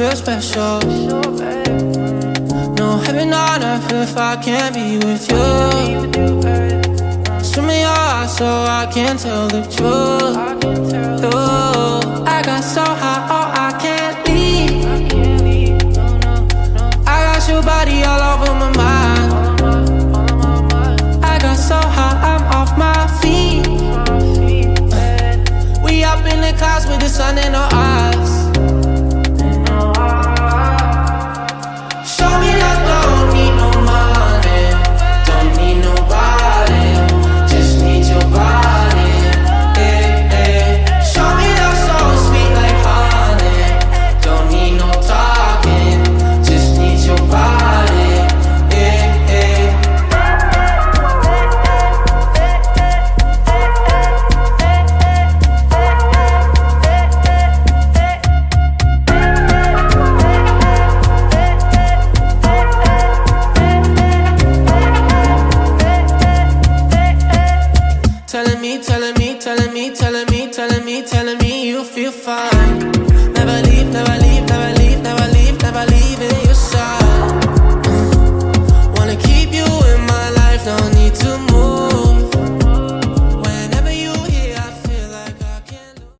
feel special. No heaven on earth if I can't be with you. Swim in your eyes so I can tell the truth. I got so high, oh I can't leave. I got your body all over my mind. I got so high, I'm off my feet. We up in the clouds with the sun in our eyes. Show me love, don't need no money, don't need nobody, just need your body. Show me love so sweet like honey, don't need no talking, just need your body. Telling me you feel fine. Never leave, never leave.